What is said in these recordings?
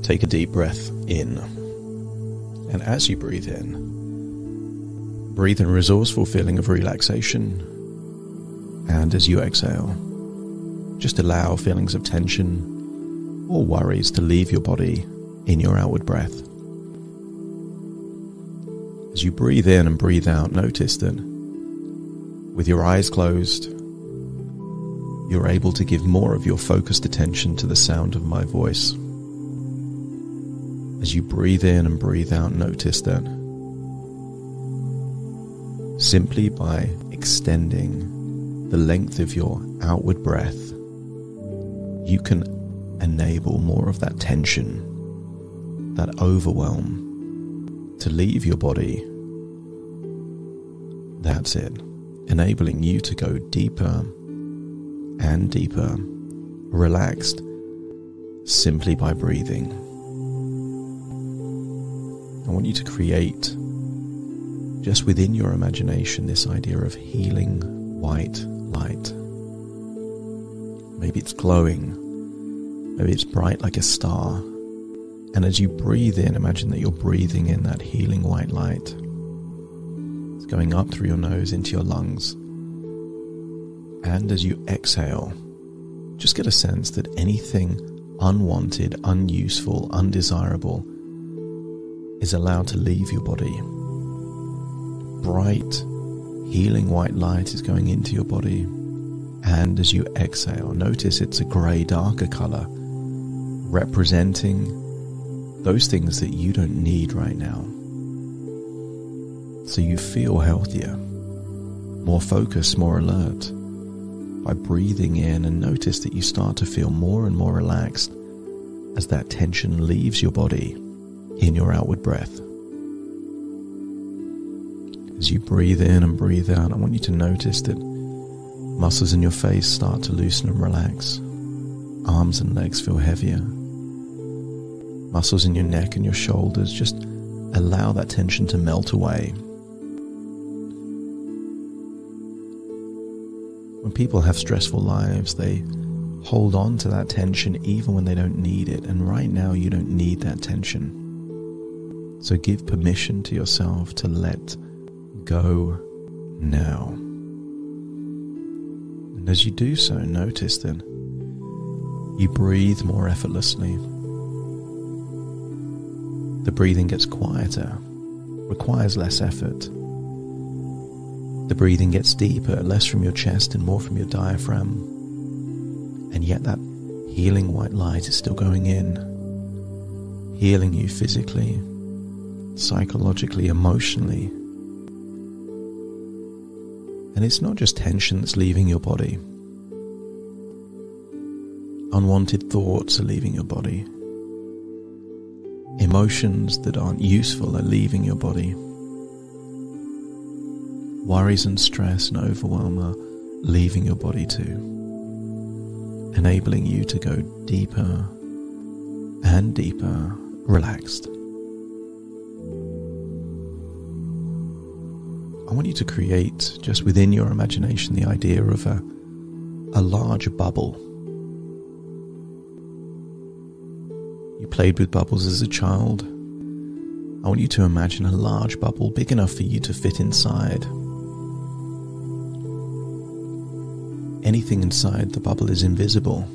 Take a deep breath in. And as you breathe in a resourceful feeling of relaxation. And as you exhale, just allow feelings of tension or worries to leave your body in your outward breath. As you breathe in and breathe out, notice that with your eyes closed, you're able to give more of your focused attention to the sound of my voice. As you breathe in and breathe out, notice that simply by extending the length of your outward breath, you can enable more of that tension, that overwhelm to leave your body. That's it, enabling you to go deeper and deeper, relaxed, simply by breathing. I want you to create, just within your imagination, this idea of healing white light. Maybe it's glowing, maybe it's bright like a star. And as you breathe in, imagine that you're breathing in that healing white light. It's going up through your nose into your lungs. And as you exhale, just get a sense that anything unwanted, unuseful, undesirable is allowed to leave your body. Bright, healing white light is going into your body. And as you exhale, notice it's a grey, darker colour, representing those things that you don't need right now. So you feel healthier, more focused, more alert. By breathing in, and notice that you start to feel more and more relaxed as that tension leaves your body in your outward breath. As you breathe in and breathe out, I want you to notice that muscles in your face start to loosen and relax. Arms and legs feel heavier. Muscles in your neck and your shoulders, just allow that tension to melt away. When people have stressful lives, they hold on to that tension even when they don't need it. And right now, you don't need that tension. So give permission to yourself to let go now. And as you do so, notice that you breathe more effortlessly. The breathing gets quieter, requires less effort. The breathing gets deeper, less from your chest and more from your diaphragm. And yet that healing white light is still going in, healing you physically, psychologically, emotionally. And it's not just tension that's leaving your body. Unwanted thoughts are leaving your body. Emotions that aren't useful are leaving your body. Worries and stress and overwhelm are leaving your body too, enabling you to go deeper and deeper, relaxed. I want you to create, just within your imagination, the idea of a large bubble. You played with bubbles as a child. I want you to imagine a large bubble big enough for you to fit inside. Anything inside the bubble is invisible.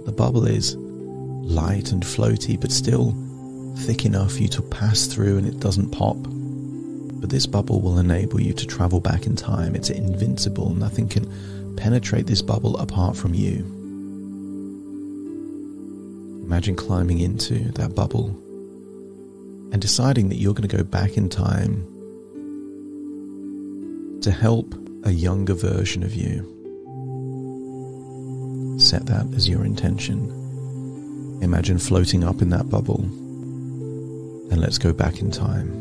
The bubble is light and floaty, but still thick enough for you to pass through and it doesn't pop. But this bubble will enable you to travel back in time. It's invincible. Nothing can penetrate this bubble apart from you. Imagine climbing into that bubble and deciding that you're going to go back in time to help a younger version of you. Set that as your intention. Imagine floating up in that bubble, and let's go back in time.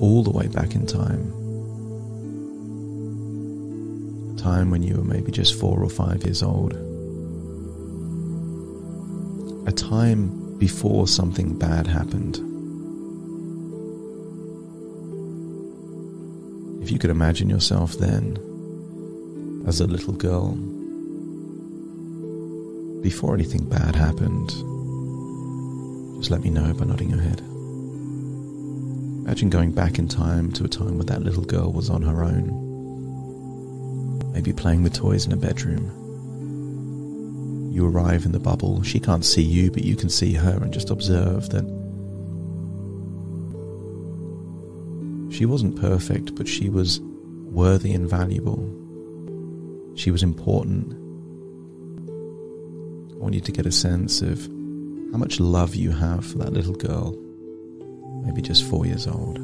All the way back in time. A time when you were maybe just 4 or 5 years old. A time before something bad happened. If you could imagine yourself then as a little girl, before anything bad happened, Just let me know by nodding your head. Imagine going back in time to a time when that little girl was on her own. Maybe playing with toys in a bedroom. You arrive in the bubble. She can't see you, but you can see her, and just observe that she wasn't perfect, but she was worthy and valuable. She was important. I want you to get a sense of how much love you have for that little girl, maybe just 4 years old. I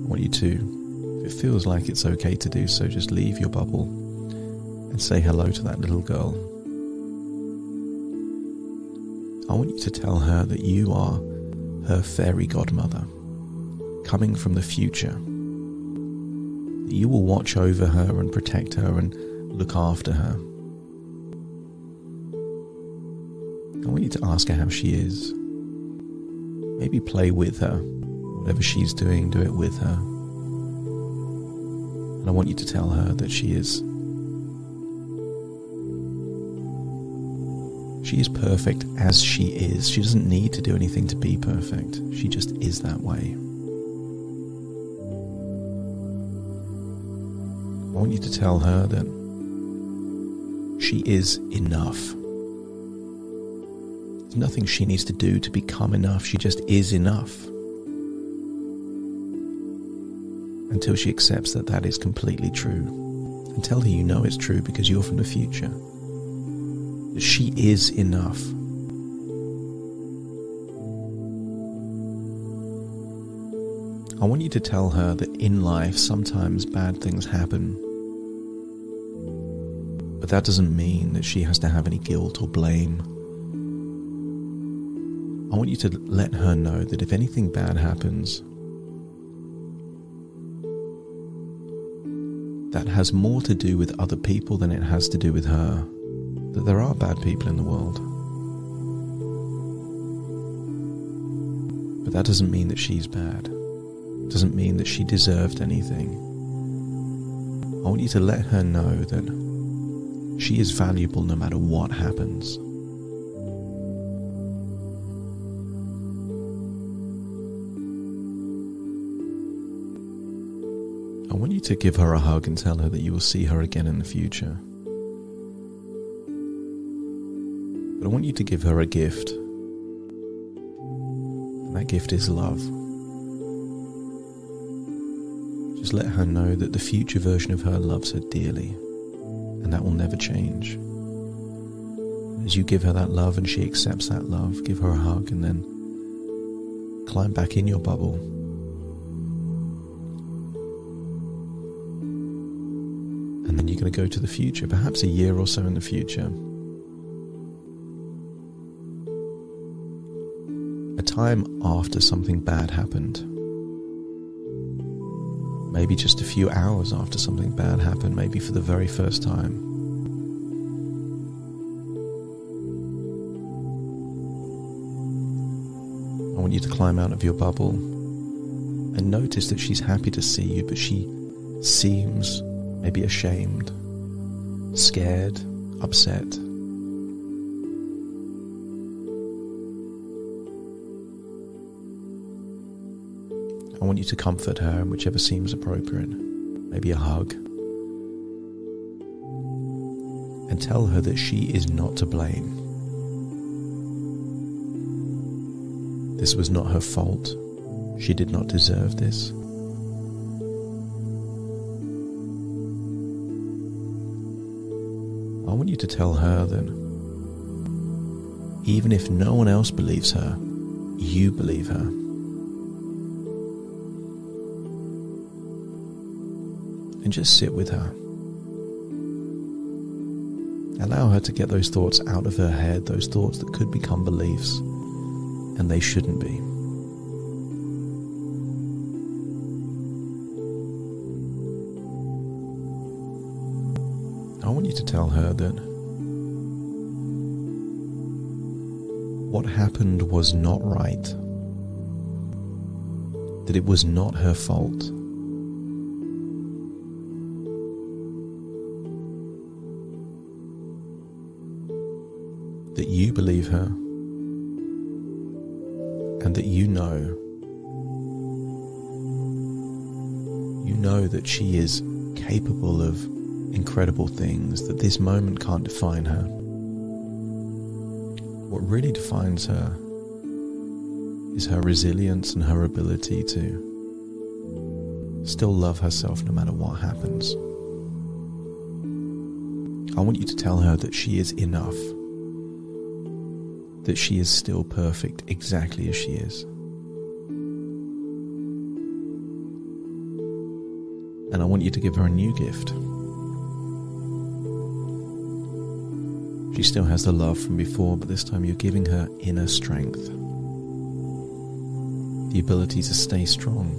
want you to, if it feels like it's okay to do so, just leave your bubble and say hello to that little girl. I want you to tell her that you are her fairy godmother, coming from the future. That you will watch over her and protect her and look after her. I want you to ask her how she is. Maybe play with her. Whatever she's doing, do it with her. And I want you to tell her that she is perfect as she is. She doesn't need to do anything to be perfect. She just is that way. I want you to tell her that she is enough. There's nothing she needs to do to become enough. She just is enough. Until she accepts that that is completely true. And tell her you know it's true because you're from the future. That she is enough. I want you to tell her that in life sometimes bad things happen. But that doesn't mean that she has to have any guilt or blame. I want you to let her know that if anything bad happens, that has more to do with other people than it has to do with her. That there are bad people in the world. But that doesn't mean that she's bad. It doesn't mean that she deserved anything. I want you to let her know that she is valuable no matter what happens. I want you to give her a hug and tell her that you will see her again in the future. But I want you to give her a gift. And that gift is love. Just let her know that the future version of her loves her dearly. And that will never change. As you give her that love and she accepts that love, give her a hug and then climb back in your bubble. And then you're going to go to the future, perhaps a year or so in the future. A time after something bad happened. Maybe just a few hours after something bad happened, maybe for the very first time. I want you to climb out of your bubble and notice that she's happy to see you, but she seems maybe ashamed, scared, upset. I want you to comfort her in whichever seems appropriate. Maybe a hug. And tell her that she is not to blame. This was not her fault. She did not deserve this. I want you to tell her that even if no one else believes her, you believe her. And just sit with her. Allow her to get those thoughts out of her head, those thoughts that could become beliefs, and they shouldn't be. I want you to tell her that what happened was not right, that it was not her fault. that you believe her, and that you know that she is capable of incredible things, that this moment can't define her. What really defines her is her resilience and her ability to still love herself no matter what happens. I want you to tell her that she is enough, that she is still perfect exactly as she is. And I want you to give her a new gift. She still has the love from before, but this time you're giving her inner strength. The ability to stay strong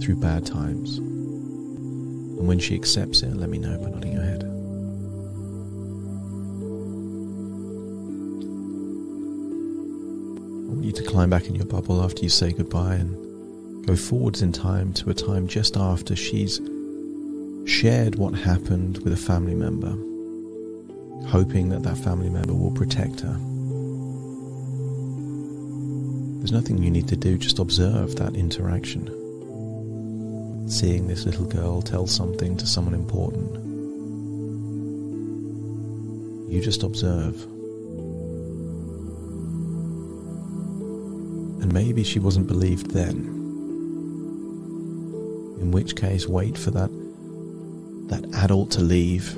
through bad times. And when she accepts it, let me know by nodding your head. I want you to climb back in your bubble after you say goodbye and go forwards in time to a time just after she's shared what happened with a family member, hoping that that family member will protect her. There's nothing you need to do, just observe that interaction. Seeing this little girl tell something to someone important. You just observe. And maybe she wasn't believed then. In which case, wait for that adult to leave.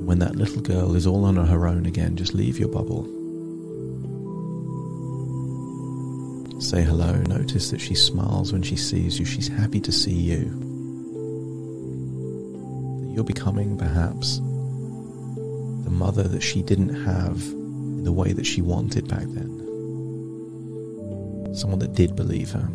When that little girl is all on her own again, just leave your bubble. Say hello. Notice that she smiles when she sees you. She's happy to see you. That you're becoming, perhaps, the mother that she didn't have in the way that she wanted back then. Someone that did believe her.